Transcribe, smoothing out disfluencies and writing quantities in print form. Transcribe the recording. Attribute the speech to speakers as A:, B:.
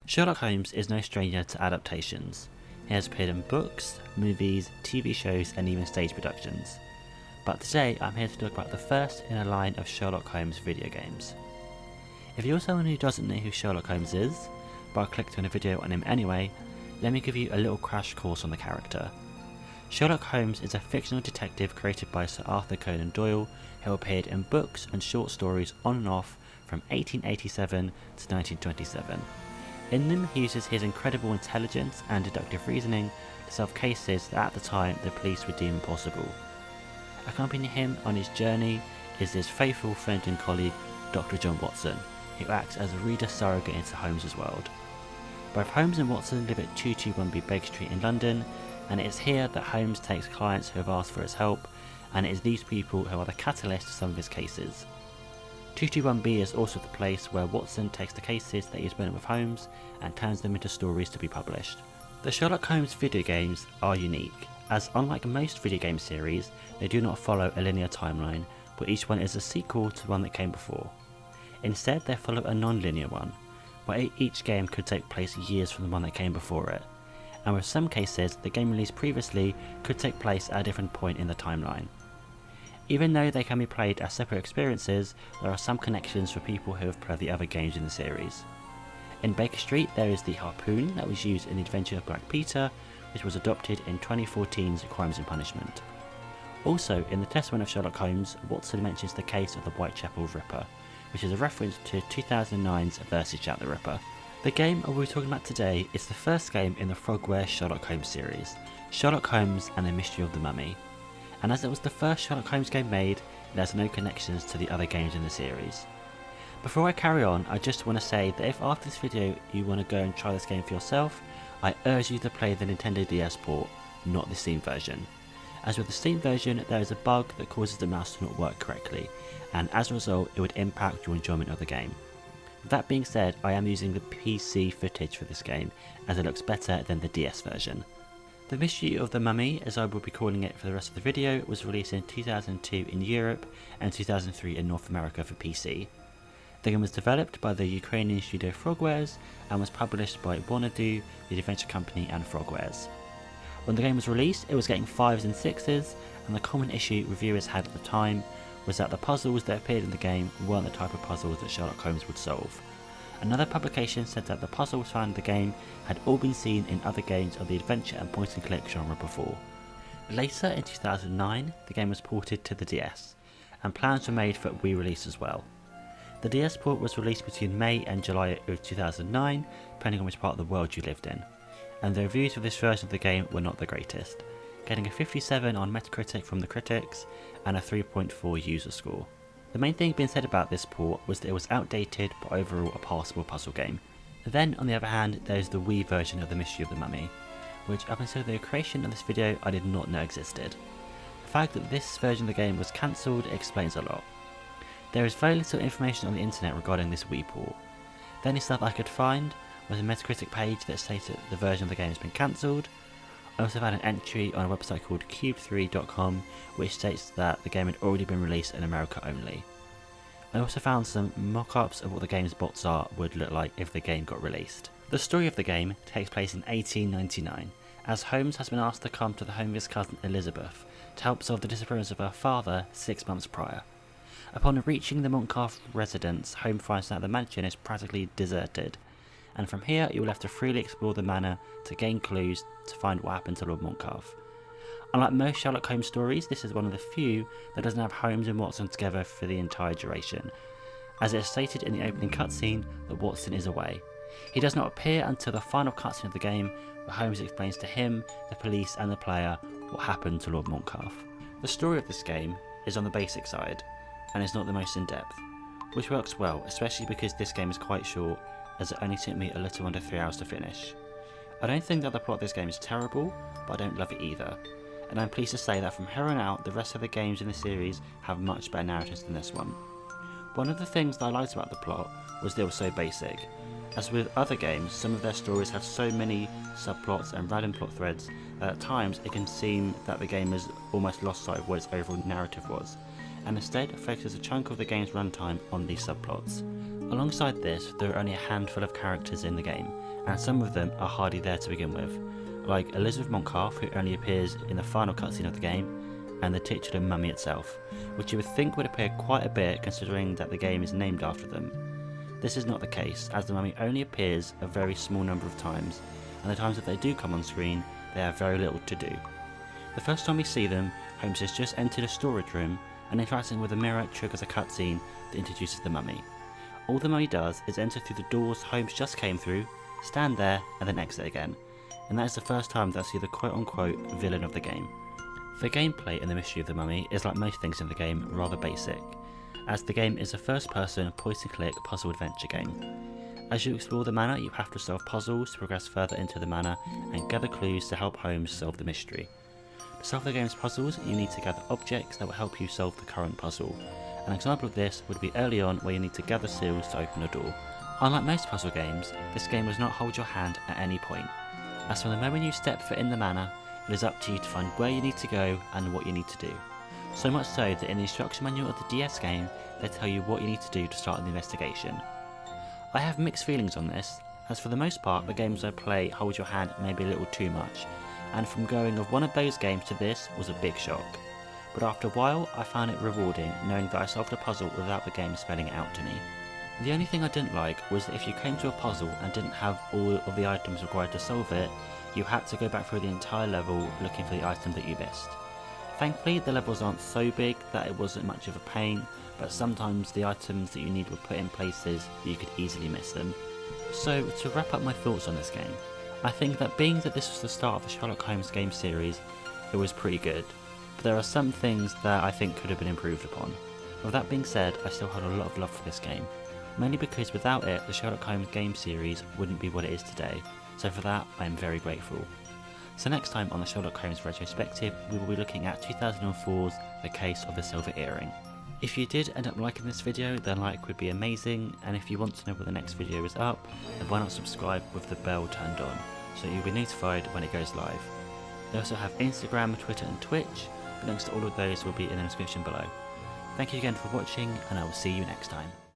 A: Sherlock Holmes is no stranger to adaptations. He has appeared in books, movies, TV shows and even stage productions. But today I'm here to talk about the first in a line of Sherlock Holmes video games. If you're someone who doesn't know who Sherlock Holmes is, but clicked on a video on him anyway, let me give you a little crash course on the character. Sherlock Holmes is a fictional detective created by Sir Arthur Conan Doyle who appeared in books and short stories on and off from 1887 to 1927. In them, he uses his incredible intelligence and deductive reasoning to solve cases that at the time the police would deem impossible. Accompanying him on his journey is his faithful friend and colleague, Dr. John Watson, who acts as a reader surrogate into Holmes' world. Both Holmes and Watson live at 221B Baker Street in London, and it is here that Holmes takes clients who have asked for his help, and it is these people who are the catalyst to some of his cases. 221B is also the place where Watson takes the cases that he has been with Holmes and turns them into stories to be published. The Sherlock Holmes video games are unique, as unlike most video game series, they do not follow a linear timeline, but each one is a sequel to one that came before. Instead, they follow a non-linear one, where each game could take place years from the one that came before it, and with some cases, the game released previously could take place at a different point in the timeline. Even though they can be played as separate experiences, there are some connections for people who have played the other games in the series. In Baker Street there is the harpoon that was used in The Adventure of Black Peter, which was adopted in 2014's Crimes and Punishment. Also, in the Testament of Sherlock Holmes, Watson mentions the case of the Whitechapel Ripper, which is a reference to 2009's versus Jack the Ripper. The game we'll be talking about today is the first game in the Frogwares Sherlock Holmes series, Sherlock Holmes and the Mystery of the Mummy. And as it was the first Sherlock Holmes game made, it has no connections to the other games in the series. Before I carry on, I just want to say that if after this video you want to go and try this game for yourself, I urge you to play the Nintendo DS port, not the Steam version. As with the Steam version, there is a bug that causes the mouse to not work correctly, and as a result it would impact your enjoyment of the game. With that being said, I am using the PC footage for this game, as it looks better than the DS version. The Mystery of the Mummy, as I will be calling it for the rest of the video, was released in 2002 in Europe and 2003 in North America for PC. The game was developed by the Ukrainian studio Frogwares and was published by Bonadu, the adventure company, and Frogwares. When the game was released, it was getting 5s and 6s, and the common issue reviewers had at the time was that the puzzles that appeared in the game weren't the type of puzzles that Sherlock Holmes would solve. Another publication said that the puzzles found in the game had all been seen in other games of the adventure and point and click genre before. Later in 2009, the game was ported to the DS, and plans were made for a Wii release as well. The DS port was released between May and July of 2009, depending on which part of the world you lived in, and the reviews for this version of the game were not the greatest, getting a 57 on Metacritic from the critics and a 3.4 user score. The main thing being said about this port was that it was outdated but overall a passable puzzle game. Then on the other hand, there is the Wii version of the Mystery of the Mummy, which up until the creation of this video I did not know existed. The fact that this version of the game was cancelled explains a lot. There is very little information on the internet regarding this Wii port. The only stuff I could find was a Metacritic page that stated the version of the game has been cancelled. I also found an entry on a website called cube3.com which states that the game had already been released in America only. I also found some mock-ups of what the game's bots art would look like if the game got released. The story of the game takes place in 1899, as Holmes has been asked to come to the home of his cousin Elizabeth to help solve the disappearance of her father 6 months prior. Upon reaching the Montcalf residence, Holmes finds out the mansion is practically deserted, and from here you will have to freely explore the manor to gain clues to find what happened to Lord Montcalf. Unlike most Sherlock Holmes stories, this is one of the few that doesn't have Holmes and Watson together for the entire duration, as it is stated in the opening cutscene that Watson is away. He does not appear until the final cutscene of the game, where Holmes explains to him, the police and the player what happened to Lord Montcalf. The story of this game is on the basic side, and is not the most in-depth, which works well, especially because this game is quite short, as it only took me a little under 3 hours to finish. I don't think that the plot of this game is terrible, but I don't love it either, and I'm pleased to say that from here on out the rest of the games in the series have much better narratives than this one. One of the things that I liked about the plot was they were so basic. As with other games, some of their stories have so many subplots and random plot threads that at times it can seem that the game has almost lost sight of what its overall narrative was, and instead focuses a chunk of the game's runtime on these subplots. Alongside this, there are only a handful of characters in the game, and some of them are hardly there to begin with, like Elizabeth Montcalf, who only appears in the final cutscene of the game, and the titular mummy itself, which you would think would appear quite a bit considering that the game is named after them. This is not the case, as the mummy only appears a very small number of times, and the times that they do come on screen, they have very little to do. The first time we see them, Holmes has just entered a storage room, and interacting with a mirror triggers a cutscene that introduces the mummy. All the mummy does is enter through the doors Holmes just came through, stand there, and then exit again, and that is the first time that I see the quote-unquote villain of the game. The gameplay and the mystery of the mummy is, like most things in the game, rather basic, as the game is a first-person point-and-click puzzle adventure game. As you explore the manor, you have to solve puzzles to progress further into the manor and gather clues to help Holmes solve the mystery. To solve the game's puzzles, you need to gather objects that will help you solve the current puzzle. An example of this would be early on, where you need to gather seals to open a door. Unlike most puzzle games, this game does not hold your hand at any point, as from the moment you step foot in the manor, it is up to you to find where you need to go and what you need to do. So much so that in the instruction manual of the DS game, they tell you what you need to do to start an investigation. I have mixed feelings on this, as for the most part the games I play hold your hand maybe a little too much, and from going of one of those games to this was a big shock. But after a while I found it rewarding knowing that I solved a puzzle without the game spelling it out to me. The only thing I didn't like was that if you came to a puzzle and didn't have all of the items required to solve it, you had to go back through the entire level looking for the item that you missed. Thankfully the levels aren't so big that it wasn't much of a pain, but sometimes the items that you need were put in places that you could easily miss them. So to wrap up my thoughts on this game, I think that being that this was the start of the Sherlock Holmes game series, it was pretty good, but there are some things that I think could have been improved upon. With that being said, I still had a lot of love for this game, mainly because without it the Sherlock Holmes game series wouldn't be what it is today, so for that I am very grateful. So next time on the Sherlock Holmes Retrospective, we will be looking at 2004's The Case of the Silver Earring. If you did end up liking this video, then a like would be amazing, and if you want to know when the next video is up, then why not subscribe with the bell turned on, so you'll be notified when it goes live. They also have Instagram, Twitter and Twitch, but links to all of those will be in the description below. Thank you again for watching, and I will see you next time.